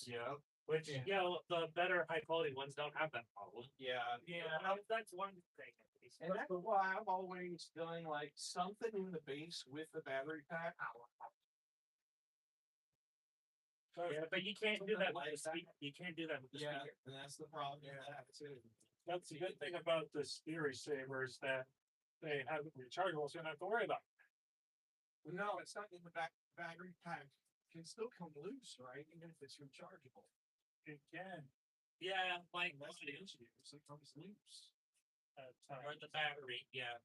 blues. Yeah. Which, the better high quality ones don't have that problem. Yeah. That's one thing. And that's why I've always done like something in the base with the battery pack. Yeah, but you can't do that with the speaker. You can't do that with the speaker. And that's the problem. Yeah, too. That's the good thing about this theory saver is that they have rechargeable, so you don't have to worry about it. No, it's not in the battery pack. Can still come loose, right? Even if it's rechargeable. It can. Yeah, like That's the issue. It comes loose. or the battery. Yeah,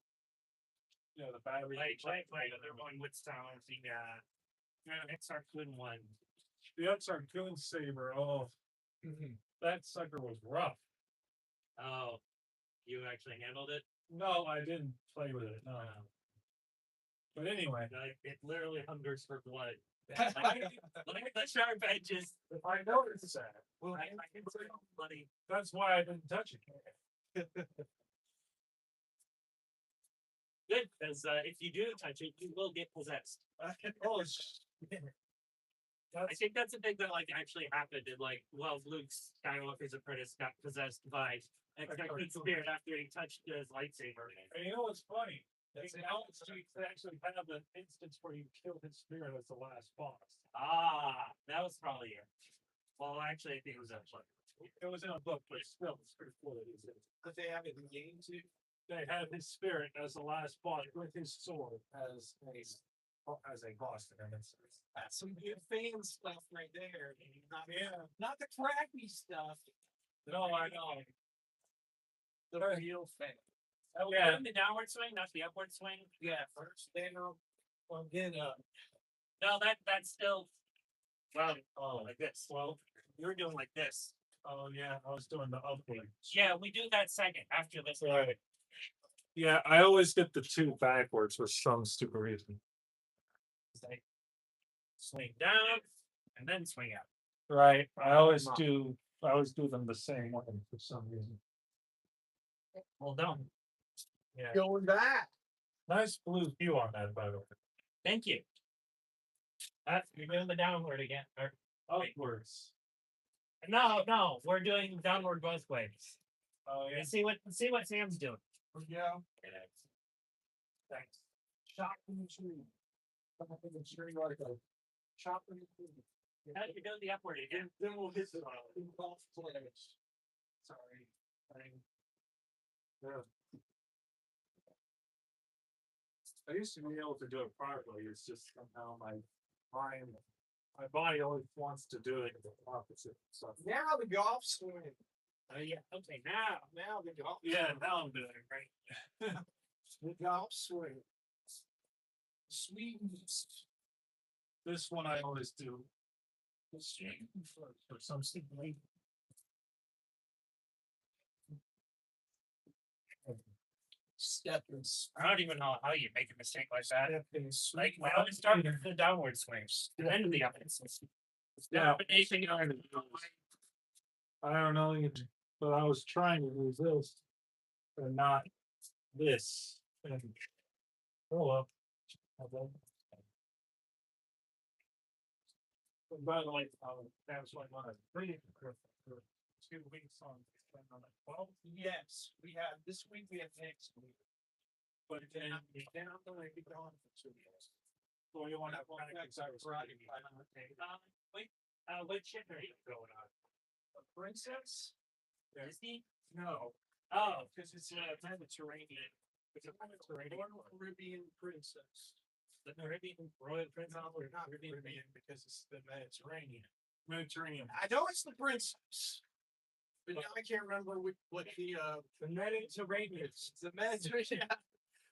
Yeah, the battery. like other one with sound. The XR Kun one. The XR Coon Saber. Oh, that sucker was rough. Oh, you actually handled it? No, I didn't play with it. No. But anyway, Like, it literally hungers for blood. Like the sharp edges. if I noticed that, Well, I can see bloody. that's why I didn't touch it. Good, because if you do touch it, you will get possessed. Oh, I think that's a thing that like actually happened in like Luke Skywalker's apprentice got possessed by a good spirit after he touched his lightsaber. and you know what's funny? They actually have an instance where you kill his spirit as the last boss. Ah, that was probably it. Well, actually, I think it was actually. It was in a book, but still, it's pretty cool that he's in it. But they have it in the game too. They had his spirit as the last boss with his sword as a boss. And it's That's some good fan stuff right there. Not the crappy stuff. no, I know. The real fan. Oh, yeah, the downward swing, not the upward swing. Yeah, first then I'll get No, that's still. Well, like this. Well, you're doing like this. Oh yeah, I was doing the upward. Yeah, we do that second after this. Right. Yeah, I always did the two backwards for some stupid reason. It's like swing down and then swing out. Right. I always do them the same way for some reason. Well done. Yeah. going back. Nice blue hue on that, by the way. Thank you. You're doing the downward again. Or, Upwards. no, we're doing downward both ways. Oh yeah. And see what Sam's doing. Yeah. Thanks. Chopping the tree. Chopping the tree like a chopping the tree. Now you're doing the upward again. Then we'll hit the golf players. Sorry. Yeah. I used to be able to do it properly. It's just somehow my body always wants to do it the opposite. So Now the golf swing. Oh yeah. Okay. Now. Now the golf. yeah, now I'm doing it right. The golf swing. Sweetness. This one I always do. For some stupid reason. Steppins. I don't even know how you make a mistake like that. Steppins. Like I always start with the downward swings, and then the upward swings. Yeah. Combination of I don't know, but I was trying to resist, but not this. And, oh well. And by the way, that was like my reading for 2 weeks on that 12. Yes, we have this week. We have next week. But then I'm going to be gone for 2 weeks. so you want to Friday. what ship are you going on? A princess? Disney? No, Oh, because it's a Mediterranean. it's a Mediterranean. Caribbean princess. The Caribbean Royal Prince No, of we're not Caribbean because it's the Mediterranean. Mediterranean. I know it's the princess, but now I can't remember what the Mediterranean is. The Mediterranean.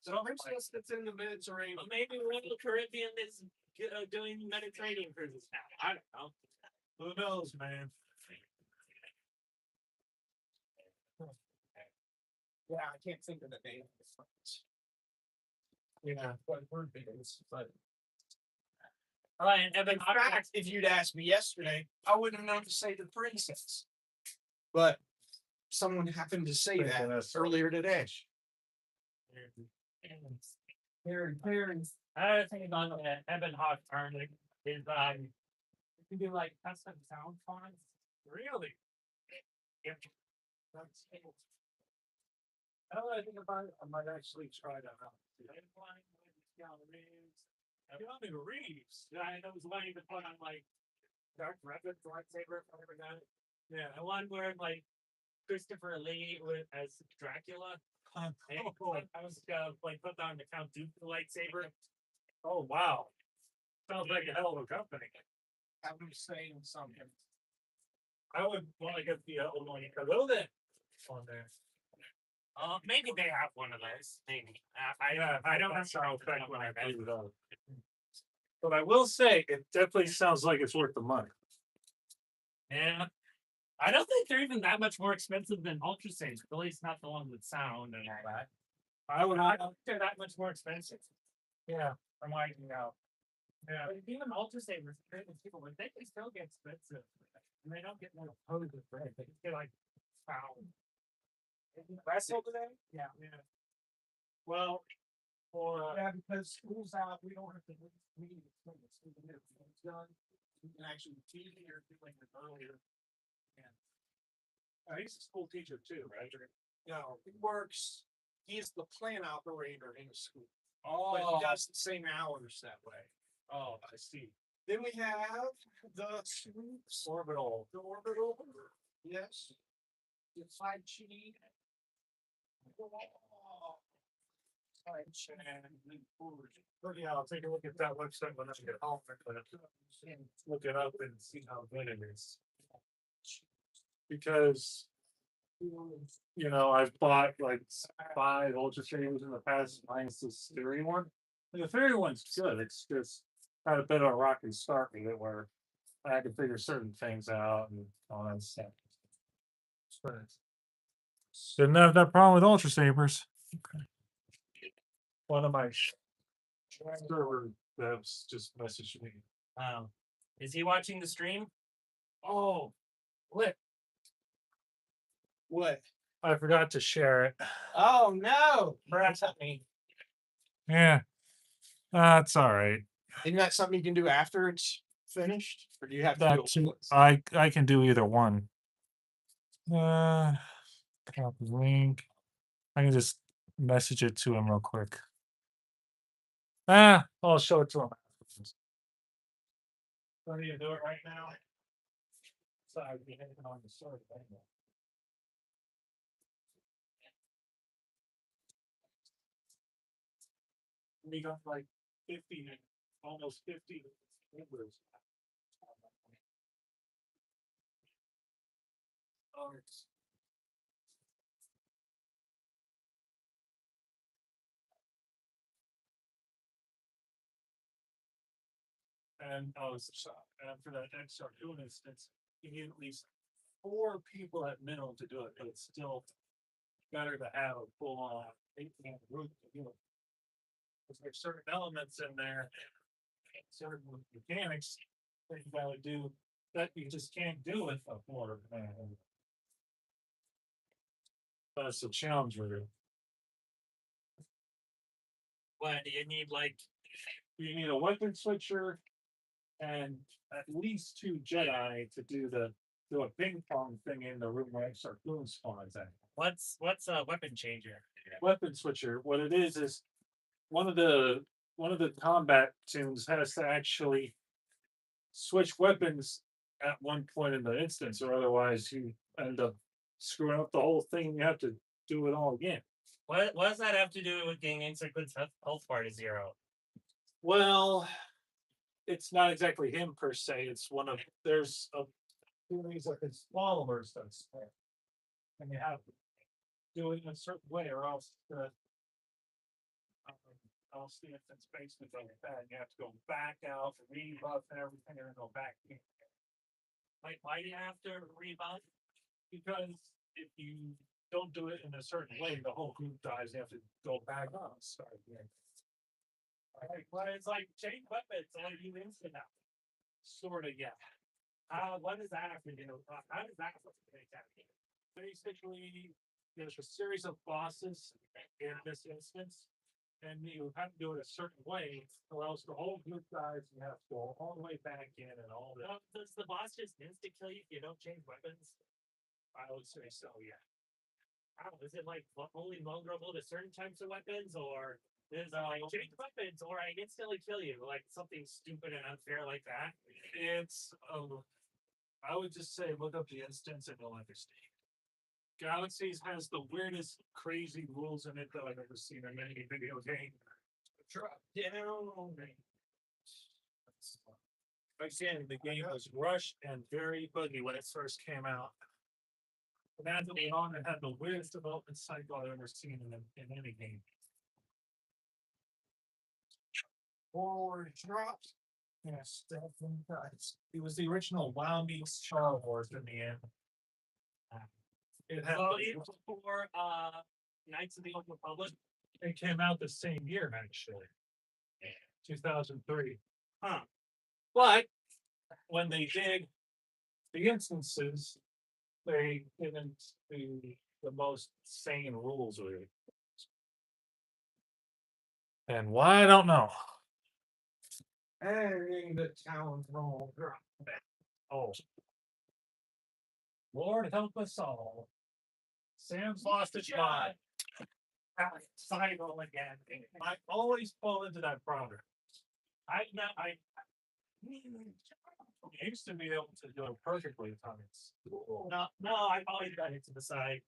The princess that's in the Mediterranean. Well, maybe Royal Caribbean is doing Mediterranean cruises now. I don't know. Who knows, man? Yeah, I can't think of the name of the France. Yeah. But we're big, but All right, and Evan, in fact, if you'd asked me yesterday, I wouldn't have known to say the princess. But someone happened to say that Princess. earlier today. Another thing about Eben Hawk turn is You can do like custom sound fonts. Really? Yep. That's cool. Now that I think about it, I might actually try that out. Keanu Reeves. Yeah, I was wanting to put on like Dark Revenant's lightsaber. If I ever got it. Yeah. And one where like Christopher Lee as Dracula. And I was like put on the Count Dooku lightsaber. Oh wow. Sounds like a hell of a company. I was saying something. I would want to get the Illinois Caloden on there. Maybe they have one of those. Maybe. I I don't that's remember how off the top back of when my I head. made it up. But I will say, it definitely sounds like it's worth the money. Yeah. I don't think they're even that much more expensive than Ultra Saves, at least not the one with sound and all that. I would I not. don't think they're that much more expensive. Yeah. From what I can know. Yeah. But even Ultra Savers, people, but they can still get expensive. And they don't get more poses, right? They just get like sound. Last over there? Yeah. Yeah. Well, for Yeah, because school's out, we don't have to meet when it's done. We can actually be here doing it earlier. he's a school teacher too, right? No, he works, he's the plant operator in the school, but Oh, he does the same hours that way. oh, I see. Then we have the sweeps, Orbital. the orbital, yes. The 5G. But yeah, I'll take a look at that website when I get home. Look it up and see how good it is. Because, I've bought like 5 Ultra Savers in the past, minus this theory one. And the theory one's good. It's just had a bit of a rocky start with it where I had to figure certain things out and all that stuff. But didn't have that problem with Ultra Sabers. Okay. One of my server devs just messaged me. Is he watching the stream? Oh, what? What? I forgot to share it. Oh, no. That's not me. Yeah, that's all right. Isn't that something you can do after it's finished? Or do you have to do That it too, once? I can do either one. Copy link. I can just message it to him real quick. I'll show it to him. Do I need to do it right now? So I'd be hitting on the server anyway. We got like 50, almost 50 members. Oh, and for that XR doing instance, you need at least 4 people at minimum to do it, but it's still better to have a full on 8-man group to do it. Because there's certain elements in there, certain mechanics that you gotta do that you just can't do with a 4-man. That's the challenge with it. What do you need? Like, You need a weapon switcher and at least 2 Jedi to do a ping pong thing in the room where Sarkoon spawns at. what's a weapon changer? Weapon switcher, what it is one of the combat tunes has to actually switch weapons at one point in the instance, or otherwise you end up screwing up the whole thing. You have to do it all again. What does that have to do with getting Insect's health bar to 0? Well, it's not exactly him per se. It's there's a series of his followers that's there. And you have to do it in a certain way, or else the instance basement goes bad. You have to go back out, rebuff and everything, and then go back in. Like, why do you have to rebuff? Because if you don't do it in a certain way, the whole group dies. You have to go back on. Start again. Well, it's like chain weapons, all you instant out. Sort of, yeah. What does that have to do? How does that work? Basically, there's a series of bosses in this instance, And you have to do it a certain way, or else the whole group dies, and you have to go all the way back in and all that. Well, does the boss just insta kill you if you don't change weapons? I would say so, yeah. How is it like only vulnerable to certain types of weapons, or is it like change weapons, or I instantly kill you, like something stupid and unfair like that? It's I would just say look up the instance and you'll understand. Galaxies has the weirdest, crazy rules in it that I've ever seen in any video game. Drop down. Again, the game was rushed and very buggy when it first came out. And as it went on, it had the weirdest development cycle I've ever seen in any game. Forward drops. Yes, definitely does. It was the original WoW meets Star Wars in the end. It had Well, even before Knights of the Old Republic. it came out the same year, actually. 2003. Huh. But when they did the instances, they didn't do the most sane rules with it. And why I don't know. And the town roll drop. Oh. Lord help us all. Sam's lost his mind. Cycle again. I always fall into that problem. I Used to be able to do it perfectly at times. no, I've always got it to the side.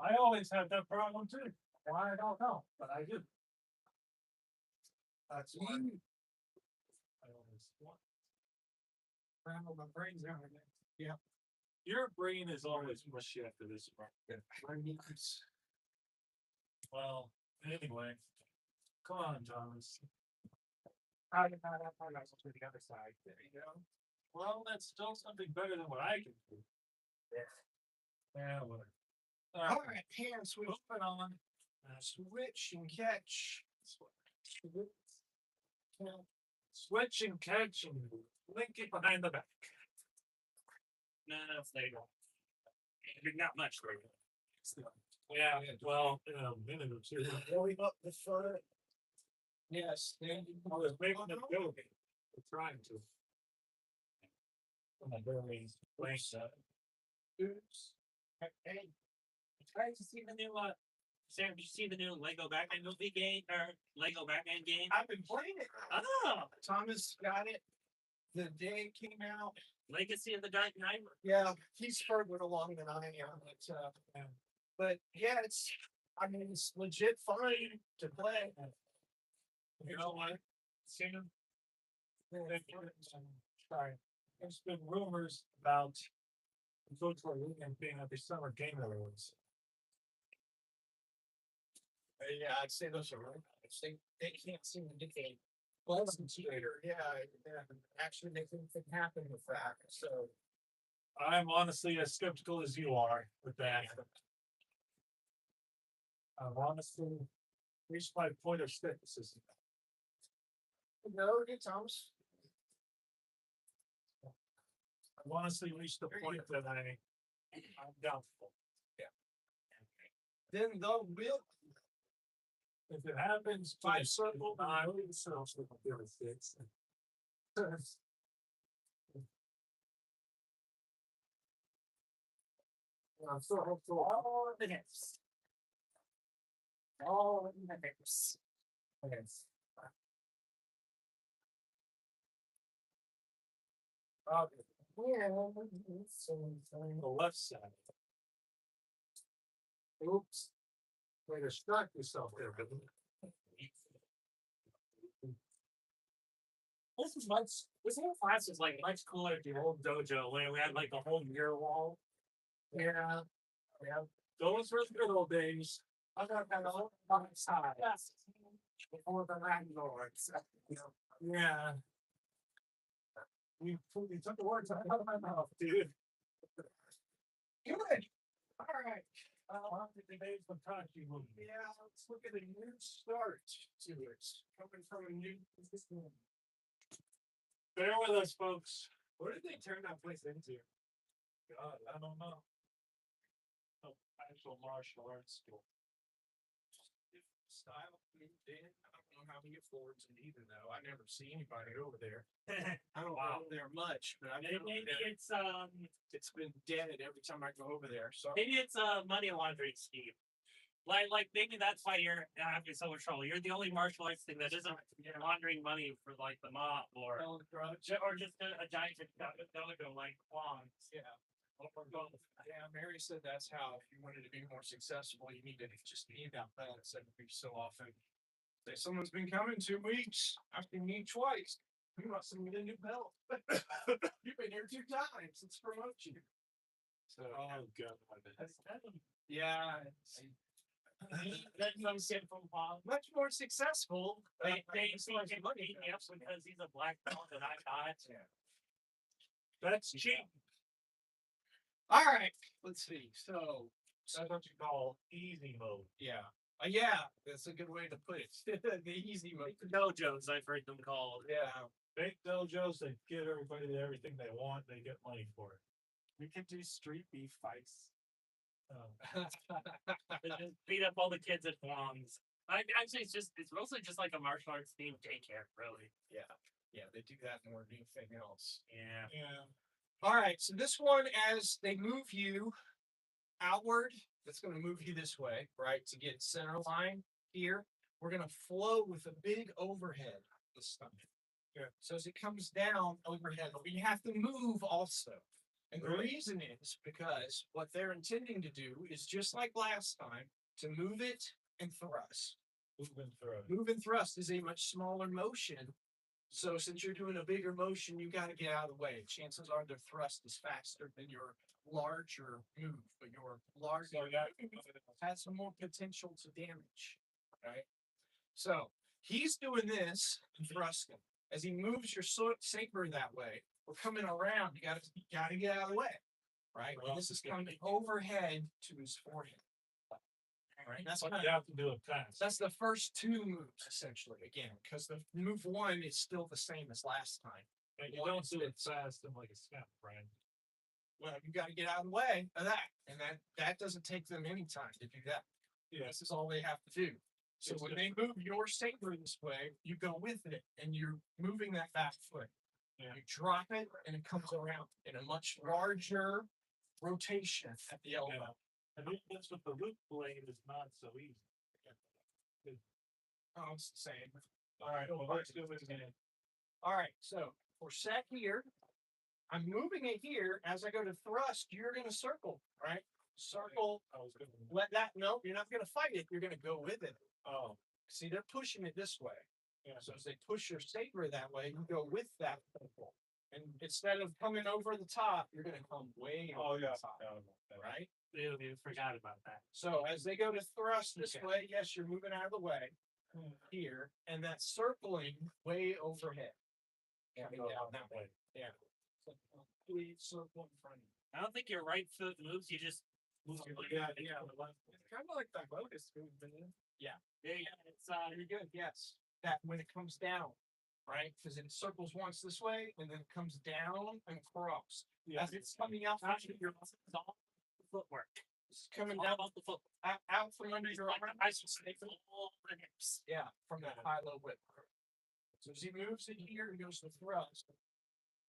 I always had that problem too. Why I don't know, but I do. That's I one. always want. Rattle my brains out again. Yeah. Your brain is always mushy after this one. My knees. Well, anyway. Come on, Thomas. How did not have my rifle to the other side? There you go. Well, that's still something better than what I can do. Yeah, whatever. All right, hand switch. Moving on. Switch and catch. Switch and catch and link it behind the back. No, it's Lego. Not much Lego. Yeah, well, in a minute or two. Going up the front. Yes, I was making a joke. Trying to. I'm very blank. Oops. Hey, try to see the new Sam, did you see the new Lego Batman movie game or Lego Batman game? I've been playing it. Oh, Thomas got it the day it came out. Legacy of the Dark Knight. Yeah, he's further along than I am. But yeah, it's legit fun to play. You know what? Sam, sorry. There's been rumors about the Virtual Weekend being at the Summer Game Awards. Yeah, I'd say those are right. They can't seem to get a Pleasant Theater. Yeah, actually, they think it can happen with that. So I'm honestly as skeptical as you are with that. I've honestly reached my point of skepticism. no, get Thomas. I've honestly reached the point that I'm doubtful. Then they'll build. If it happens by circle, I would so give it six. I'm so hopeful. All the nips. All the nips. Yes. Yeah, The left side. Oops. Way to distract yourself there, but. This whole class is like much cooler at the old dojo when we had like the whole mirror wall. yeah. Those were the good old days. I got that all on my side. Yes. Before the landlords. Yeah. You took the words out of my mouth, dude. Good. All right. The days of Makashi movie. Yeah, let's look at a new start to it. Coming from a new. Bear with us, folks. What did they turn that place into? God, I don't know. Oh, actual martial arts school. Style moved in. know how he affords it either, though. I never see anybody over there. I don't Wow. go over there much, but I know Maybe that it's it's been dead every time I go over there. So maybe it's a money laundering scheme. Like maybe that's why you're having so much trouble. You're the only martial arts thing that isn't laundering money for like the mob or selling drugs. or just a giant dogo like Kwong's. Yeah. Yeah, Mary said that's how if you wanted to be more successful, you need to just need that balance every so often. Say someone's been coming 2 weeks. I've been me twice. You must send me a new belt. You've been here 2 times. Let's promote you. So God. yeah, That's some kid from Kwong. much more successful. They as see far as him money beating up goes. because he's a black belt and I got. That's Cheap. All right, let's see. So That's what you call easy mode. yeah, yeah, that's a good way to put it. The easy mode. Dojos, I've heard them called. Yeah. Big dojos, they give everybody everything they want, they get money for it. We could do street beef fights. Just beat up all the kids at Kwong's. Actually, it's mostly just like a martial arts themed daycare, really. Yeah, yeah, they do that more than anything else. Yeah. Yeah. All right, so this one, as they move you outward, that's going to move you this way, right? To get center line here, we're going to flow with a big overhead this time. Yeah. So as it comes down overhead, we have to move also. And the reason is because what they're intending to do is just like last time, to move it and thrust. Moving through. Move and thrust is a much smaller motion. So since you're doing a bigger motion, you got to get out of the way. Chances are their thrust is faster than your larger move, but your larger move has some more potential to damage. Right. So he's doing this and thrusting. As he moves your saber that way, we're coming around. You gotta get out of the way. Right. And this is coming overhead to his forehead. Right. That's But kind you of have to do it fast. that's the first 2 moves essentially. Again, because the move 1 is still the same as last time. And you One don't is do it this. fast and like a snap, Brian. Well, you got to get out of the way of that, and that doesn't take them any time to do that. Yeah. This is all they have to do. So It's when they move your saber this way, you go with it, and you're moving that back foot. Yeah. You drop it, and it comes around in a much larger rotation at the elbow. Yeah. I think that's what the loop blade is not so easy. Oh, it's the same. All right, well, let's do it again. All right, so we're set here. I'm moving it here. As I go to thrust, you're going to circle, right? Circle. I was gonna. Let that, no, you're not going to fight it. You're going to go with it. Oh, See, they're pushing it this way. yeah. So as they push your saber that way, you go with that circle. And instead of coming over the top, you're going to come way Oh, over yeah. the top, right? We forgot about that. So as they go to thrust this Okay. way, yes, you're moving out of the way here, and that's circling way overhead. Coming down that way. Yeah. So complete circle in front of you. I don't think your right foot moves. You just move your left. Yeah, yeah. It's kind of like that lotus movement. Yeah. Yeah, it's You're good. Yes. That when it comes down, right? Because it circles once this way and then it comes down and across. Yeah. As it's coming out from your it's all footwork. it's coming All down about the foot. out from under your arm. I should say all the hips. Yeah, from that high low whip. So as he moves it here, he goes to thrust.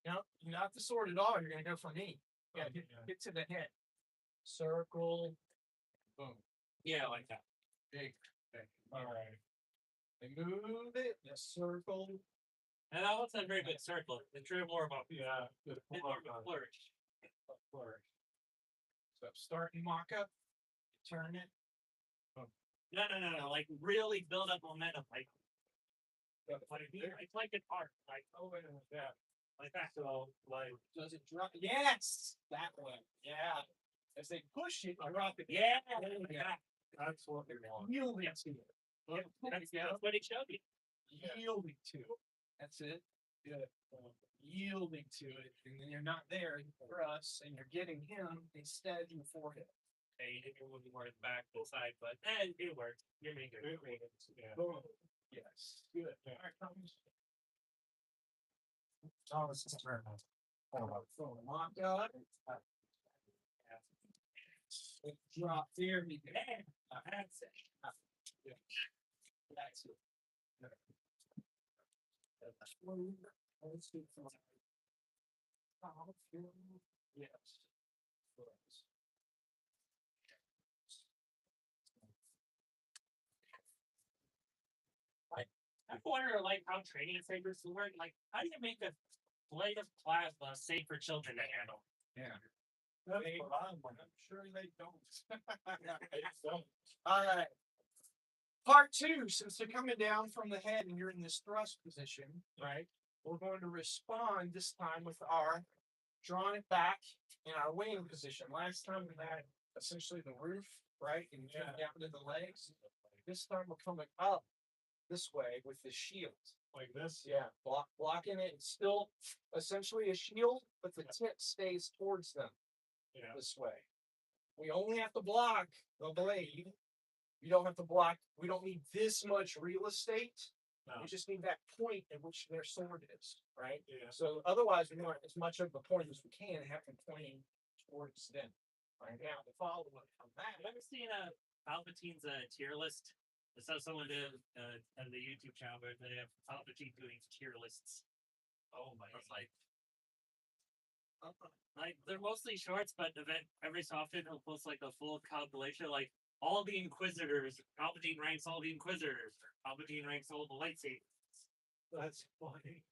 No, not the sword at all. You're gonna go for knee. Yeah, get to the head. Circle. Boom. Yeah, like that. Big. All right. They move it. The circle. And that wasn't a very big circle. The true more about Yeah. it's more of a flourish. So starting mock up. Turn it. No. Like really build up momentum. Like it's like it's hard. Like Yeah. like that. So, like, Does it drop? Yes, that one. Yeah. As they push it, you drop it. Yeah. that's what we want. Yielding to it. That's what he showed you. Yielding to it. That's it. Good. Yielding to it, and then you're not there for us, and you're getting him instead in the forehead. Hey, you didn't move more back to the side, but it worked. You're making it. Yeah. Boom. Yes. Good. All right, Thomas. Thomas is turn. So lock up. Drop there. Yeah, that's it. That's it. Yes. I wonder, like, how training sabers work. Like, how do you make a blade of plasma safe for children to handle? Yeah. That's what I'm Sure they don't. All right. Part two, since they're coming down from the head and you're in this thrust position, right? We're going to respond this time with our drawing it back in our wing position. Last time we had essentially the roof, right? And you came down to the legs. This time we're coming up this way with the shield. like this. Yeah, blocking it. It's still essentially a shield, but the tip stays towards them Yeah. this way. We only have to block the blade. You don't have to block. We don't need this much real estate. No. We just need that point at which their sword is, right? Yeah. So otherwise, we want as much of the point as we can have them pointing towards them. Right now, the follow up from that. Have you ever seen Palpatine's tier list? I saw someone did on the YouTube channel where they have Palpatine doing tier lists. Oh my. It's like they're mostly shorts, but every so often he'll post like a full compilation, like all the Inquisitors. Palpatine ranks all the Inquisitors. Palpatine ranks all the lightsabers. That's funny.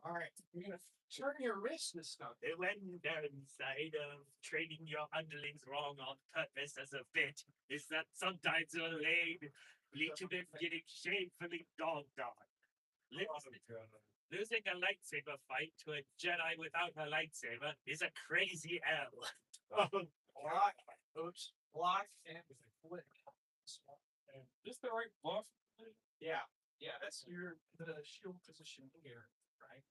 All right, you're gonna turn your wrist this time. They went down inside of trading your underlings wrong on purpose as a bit is that sometimes your blade lead to them getting shamefully dogged on. Losing a lightsaber fight to a Jedi without a lightsaber is a crazy L. Block, oops, block, and flick. Is the right bluff? Yeah, that's the shield position here, right?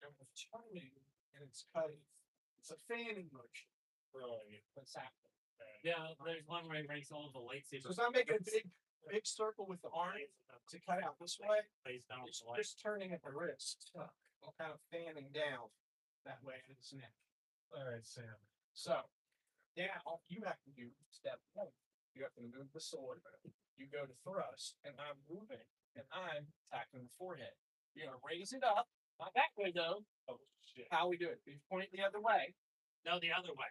And we're turning, and it's cutting. It's a fanning motion. Right. What's happening? Yeah, there's one where he ranks all the lightsabers. So it's not making a big circle with the arm to cut out this way. Plays down It's the light. just turning at the wrist, kind of fanning down that way in his neck. All right, Sam. So now all you have to do step one. You have to move the sword. You go to thrust, and I'm moving, and I'm attacking the forehead. You're gonna raise it up, not that way though. Oh shit. How we do it? You point it the other way. No, the other way.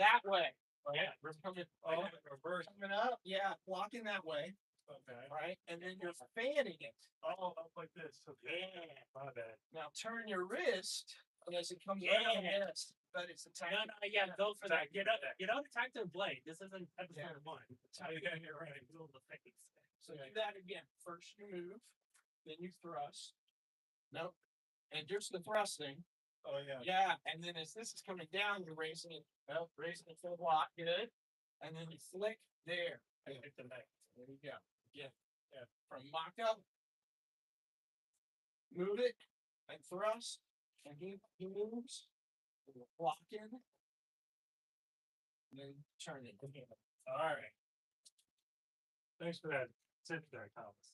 That way. Yeah, We're coming. Oh, reverse. Coming up. Yeah, blocking that way. Okay. Right, and then you're fanning it. Oh, up like this. Okay. Yeah. My bad. Now turn your wrist as it comes Yeah. around. Yes, but it's attacking. No, yeah, go for that. Get out, attack their blade. This isn't episode one. Oh, yeah, you're right. Build the face. So do that again. First you move, then you thrust. Nope. And just the thrusting. Oh yeah. Yeah, and then as this is coming down, you're raising it. Well, raising it full block. Good. And then you flick there. I hit the neck. There you go. Yeah. From mock up. Move it and thrust. And he moves. Block in. And then turn it. All right. Thanks for that tip there, Thomas.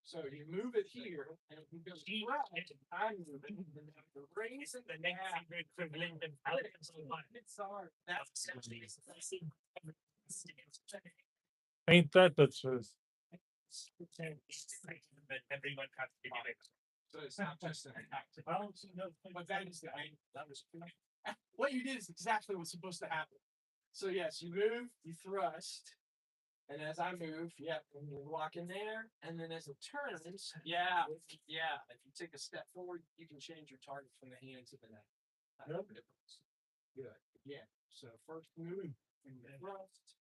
So you move it here, and he goes right. I'm moving. The raise Isn't the next secret equivalent of Paladin's line? It's hard. That's Essentially, Ain't that the truth? but everyone has to do it. so it's not just an attack. I don't see no. But that is the that was what you did is exactly what's supposed to happen. So yes, you move, you thrust, and as I move, yeah, and you walk in there, and then as it turns, yeah. If you take a step forward, you can change your target from the hand to the neck. Good. Yeah. So first move, and then thrust,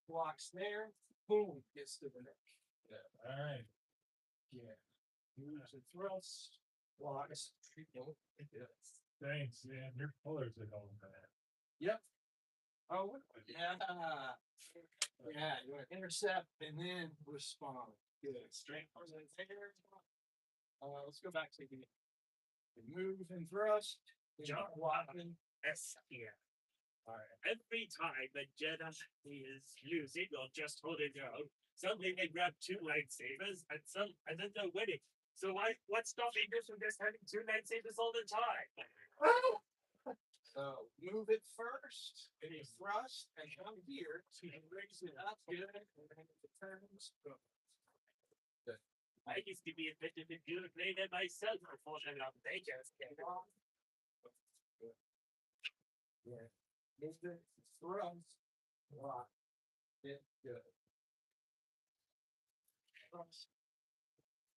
blocks there, boom, gets to the neck. Yeah. All right. Yeah. Moves and thrusts, blocks. Thanks, man. Your colors are going bad. Yep. Oh, yeah. Yeah, you want to intercept and then respond. Good. Straight there. Let's go back to the move and thrust. Jump, walking. S here. Every time a Jedi is losing or just holding out, suddenly they grab two lightsabers and then they're winning. So what's stopping you from just having two lightsabers all the time? So move it first, and you thrust, and come here to raise it up. Good. And then if it turns, boom. Good. I used to be a bit of a good player myself before the long they just came on. Yeah. Mr. Thrust. Rock. Hit good. Thrust.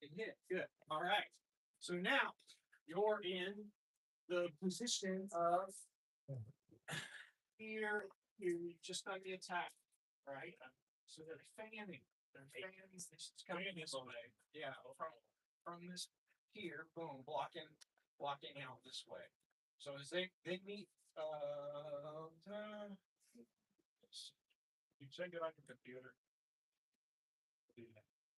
And hit good. All right. So now you're in the position of here. You just done the attack, right? So they're fanning. They're fanning. This is coming this way. Yeah, from this here, boom, blocking out this way. So as they meet, you check it on your computer.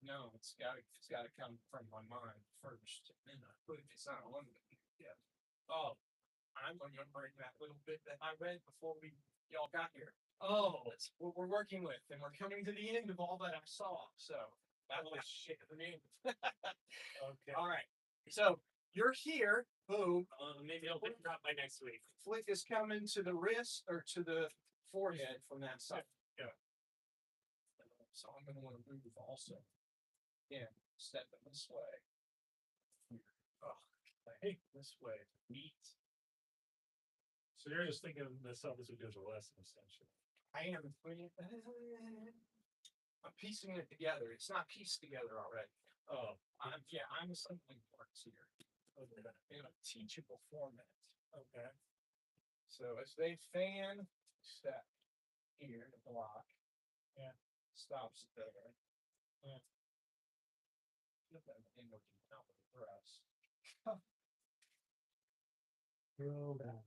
No, it's gotta come from my mind first. And I put it, it's not on the yeah. Oh, I'm remembering that little bit that I read before y'all got here. Oh, that's what we're working with, and we're coming to the end of all that I saw. So that was shit the name. Okay. All right. So you're here. Boom. Maybe I'll pick it up by next week. Flick is coming to the wrist or to the forehead from that side. Yeah. So I'm gonna want to move also. Yeah, step it this way. Oh, I hate this way. Meet. So you're just thinking this up as we go to the lesson, essentially. I am. I'm piecing it together. It's not pieced together already. Oh, I'm assembling parts here. Okay. In a teachable format. Okay. So as they fan, step here to block. Yeah. Stops there. Yeah. Roll down.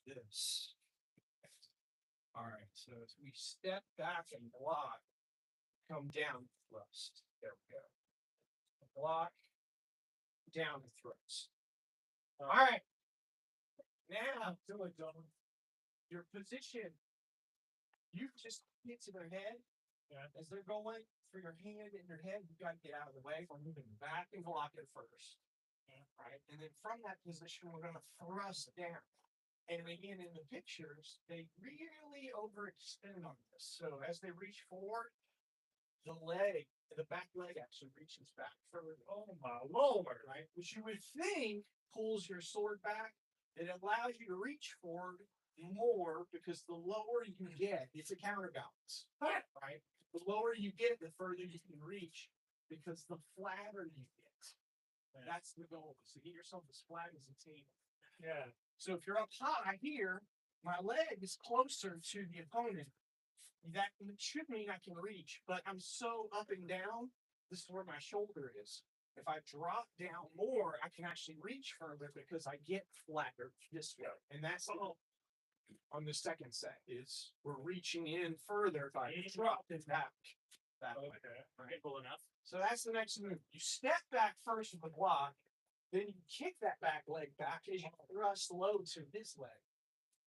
This. All right, so as we step back and block, come down thrust. There we go. Block, down and thrust. All right. Now, your position. You just get to their head. Yeah. As they're going for your hand in your head, you got to get out of the way. We're moving back and block it first. Yeah. Right. And then from that position, we're going to thrust down. And again, in the pictures, they really overextend on this. So as they reach forward, the back leg actually reaches back further. Oh my Lord, right? Which you would think pulls your sword back. It allows you to reach forward more because the lower you get, it's a counterbalance, right? The lower you get, the further you can reach because the flatter you get. That's the goal, is to get yourself as flat as a table. Yeah. So if you're up high here, my leg is closer to the opponent. That should mean I can reach, but I'm so up and down. This is where my shoulder is. If I drop down more, I can actually reach further because I get flatter this way. And that's all on the second set is we're reaching in further by dropping back that way. All right, cool enough. So that's the next move. You step back first with the block, then you kick that back leg back as you thrust low to his leg.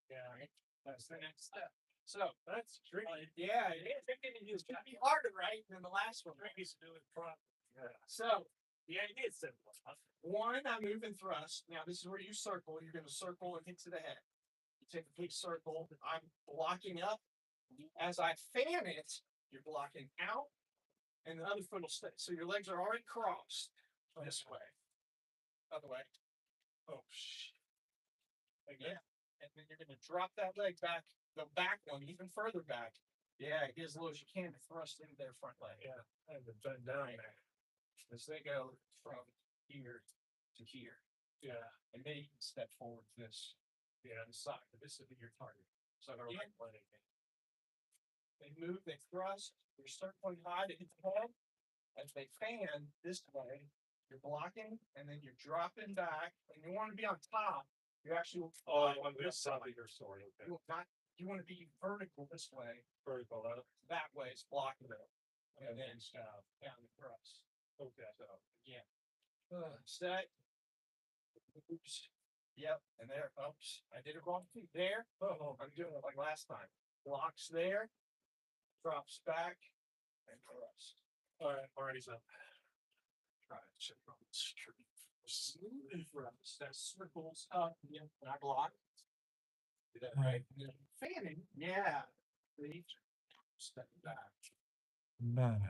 Yeah, right. That's the next step. So That's tricky. yeah, it is. It's gonna be harder, right, than the last one. Tricky to do it properly. Yeah. So Yeah, it is simple enough. one, I move and thrust. Now this is where you circle. You're gonna circle and hit to the head. You take a big circle. I'm blocking up. As I fan it, you're blocking out, and the other foot will stay. So your legs are already crossed this way. Other way. Oh shit. Again. And then you're gonna drop that leg back, the back one even further back. Yeah, get as low as you can to thrust into their front leg. Yeah, I haven't been down there. As they go from here to here. Yeah, And then you can step forward to this. Yeah, the side. This will be your target. So yeah. They move, they thrust, you're circling high to hit the head. As they fan this way, you're blocking and then you're dropping back. And you want to be on top. You actually I want this side of your sword. Okay. you want to be vertical this way. Vertical. That way it's blocking it. And then down the thrust. Okay. So again. Set. Oops. Yep. And there. Oops. I did it wrong too. There. Oh, I'm doing it like last time. Blocks there. Drops back. And thrust. Alright, already up. Try to check on the street. Smooth thrust. That circles up. Yeah. And I block. Right. Fanning. Yeah. Three. Step back. Man.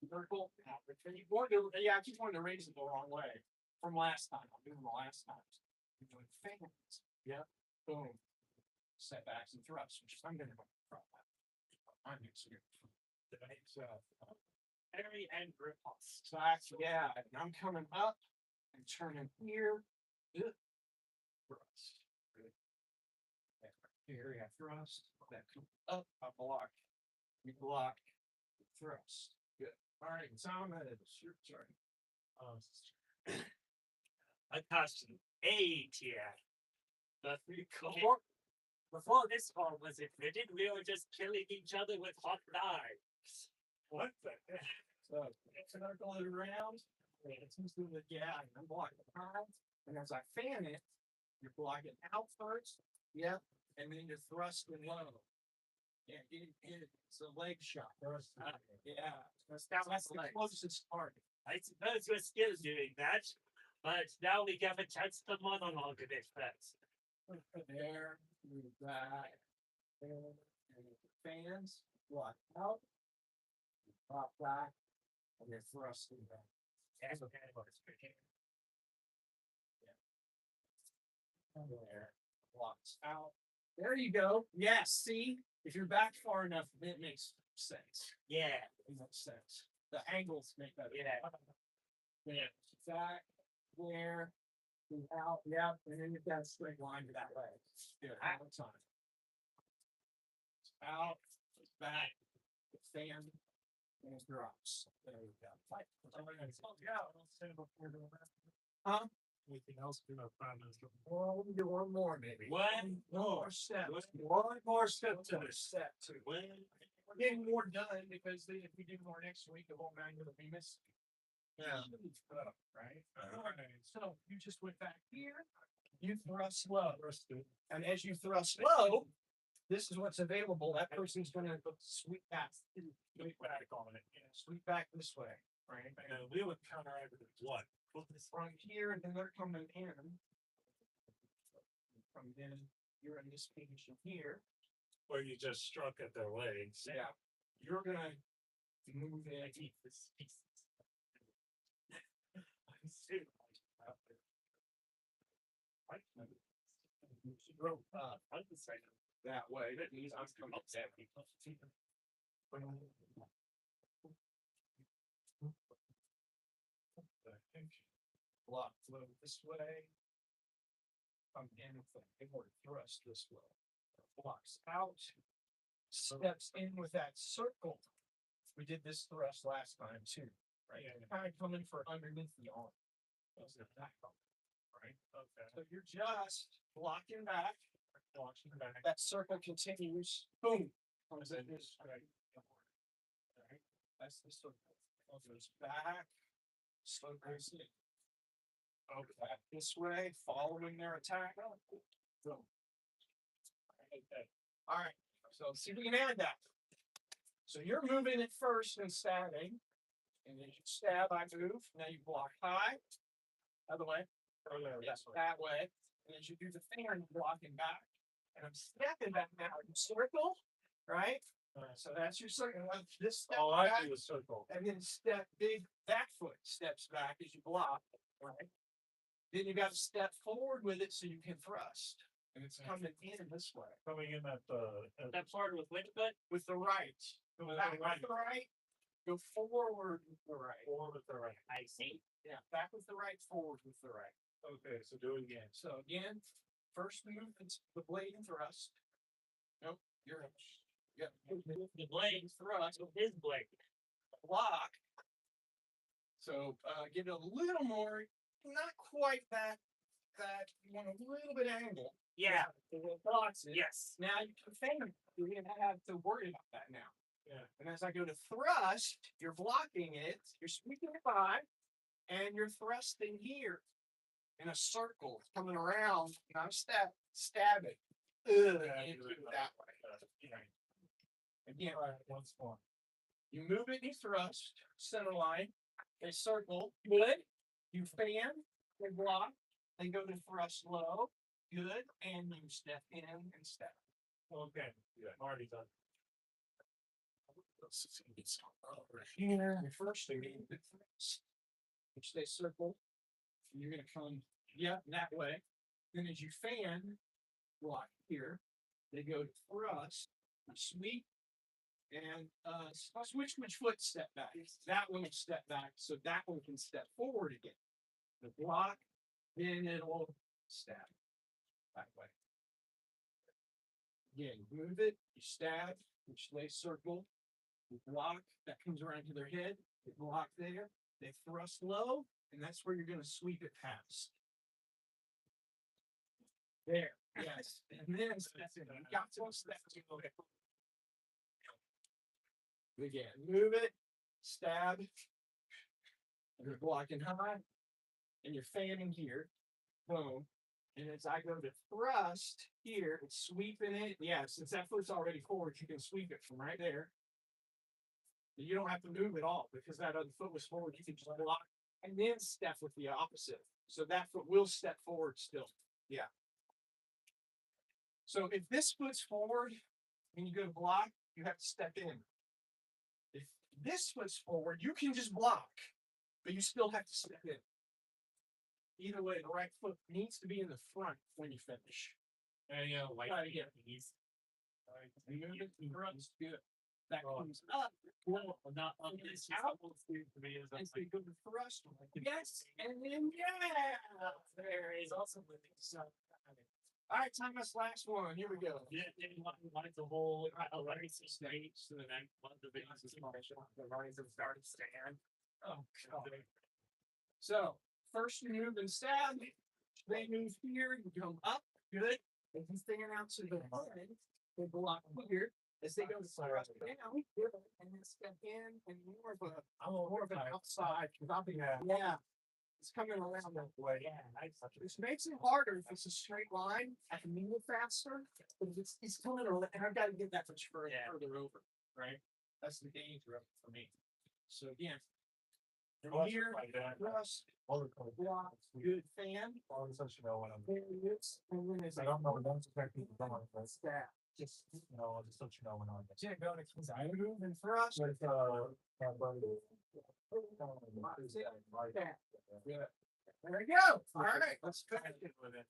Circle. You want to, yeah, I keep wanting to raise it the wrong way from last time. I'm doing the last time. You're doing fingers. Yep. Boom. Setbacks and thrusts, which I'm going to go from that. I'm next year. So, Parry and riposte. so actually, yeah, and I'm coming up and turning here. Ugh. Thrust. Good. Here, yeah, thrust. That comes up, I block. You block. Thrust. Good. All right, Tom, it's your turn. Makashi, A tier. Before this one was invented, we were just killing each other with hot knives. What the heck? So, circle it around. It's doing the yeah, I'm blocking the palms. And as I fan it, you're blocking out first. Yep. And then you're thrusting low. Yeah, it's a leg shot. Yeah. That's the closest target. I suppose we're still doing that, but now we get a chance to monologue a bit first. There, move back. And fans, block out. Pop back. And you're thrusting back. That's okay, but it's pretty. There. Blocks out. There you go. Yes, see? If you're back far enough, it makes sense. Yeah, It makes sense. The angles make that. yeah. Yeah. Back, there, and out, yeah, and then you've got a straight line to that way. Good, all the time. Out, back, fan, and it drops. There you go. Huh? Anything else do about 5 minutes? Well, we can do one more maybe. One more step. One more step to this. Step two. Well, We're getting more done because if we do more next week, the whole manual will be missing. Yeah. Right? So you just went back here, you thrust low. And as you thrust low, this is what's available. That person's gonna sweep back. Sweep back on it. Yeah, sweep back this way, right? And we would counteract with what? Put this from here and then they're coming in. From then you're in this position here. Where you just struck at their legs. Yeah. You're gonna move in. eat this piece. That way. That means I'm coming up that way. Block flow this way. I'm in with the inward thrust this way. Blocks out. Steps in with that circle. We did this thrust last time too, right? Yeah. Kind of coming for underneath the arm. Right? Okay. So you're just blocking back. Blocking back. That circle continues. Boom. Comes in this way. Right? That's the circle. Goes back. Slow goes in. Okay. Back this way, following their attack. Boom. Okay. All right. So let's see if we can add that. So you're moving it first and stabbing. And then you stab, I move. Now you block high. Other way. Yes, that way. And as you do the finger, you're blocking back. And I'm stepping back now. You circle, right? So that's your circle. This step back, do a circle. and then step big back foot steps back as you block, right? Then you got to step forward with it so you can thrust. And it's coming in this way. Coming in at That part with which foot? With the right. Go back with the right. Go forward with the right. forward with the right. I see. Yeah, back with the right, forward with the right. Okay, so do it again. So again, first move it's the blade and thrust. Nope, you're The blade thrust with his blade. block. So get a little more, not quite that you want a little bit angle. Yeah. Blocks it. Yes. Now you can fan. You don't have to worry about that now. Yeah. And as I go to thrust, you're blocking it, you're sweeping it by, and you're thrusting here in a circle, coming around, and I'm stabbing into it that way. Again, Once more. you move it, you thrust, center line, a circle, good. You fan, they block, they go to thrust low, Good. And you step in and step. Okay, yeah, I'm already done. Let's see, it's over here. First, I mean, which they circle. You're gonna come, that way. Then as you fan, block here, they go to thrust, sweep, and switch which foot step back. That one will step back, so that one can step forward again. The block, then it'll stab that way. Again, move it, you stab, which they circle, you block, that comes around to their head, they block there, they thrust low, and that's where you're gonna sweep it past. There, yes, and then step in. You got to step in. Again, move it, stab, you're blocking high, and you're fanning here, boom. And as I go to thrust here, it's sweeping it. Yeah, since that foot's already forward, you can sweep it from right there. You don't have to move at all because that other foot was forward. You can just block and then step with the opposite. So that foot will step forward still. Yeah. So if this foot's forward and you go to block, you have to step in. If this foot's forward, you can just block, but you still have to step in. Either way, the right foot needs to be in the front when you finish. And you know, like Again. Move it to the front, good. That comes up. well, not on And this it's out. to me is And so you go to thrust. Yes, and then there is also with it. All right, time this last one. Here we go. Yeah, like the whole rising stage to the next one, the biggest is the rising starting stand. Oh, God. So, first you move and stab. They move here, you come up, good. If he's sticking out to the head, they block here. As they go to thrust down, good. And then step in and more of an outside. Yeah. It's coming around that way. Yeah, Which makes it harder if it's a straight line. I can move faster, but if it's coming around, and I've got to get that much further over, right? That's the danger of it for me. So again, from here, thrust, block, good fan. All of a sudden, you know when I'm. There it is. And then as I I don't know when I'm expecting to go on, but stab, just I'll just let you know when I'm. go to I move and thrust. With, Good. There we go. All right, let's finish it with it.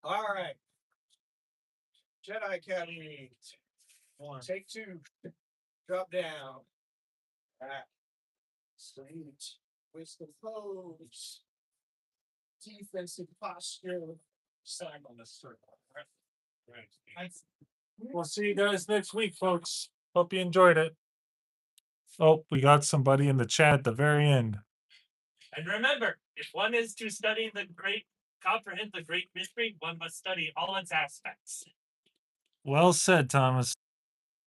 All right. Jedi Academy. Take two. Drop down. Back. Straight. Wisdom pose. Defensive posture. Sign on the circle. Right. We'll see you guys next week, folks. Hope you enjoyed it. Oh, we got somebody in the chat at the very end. And remember, if one is to study comprehend the great mystery, one must study all its aspects. Well said, Thomas.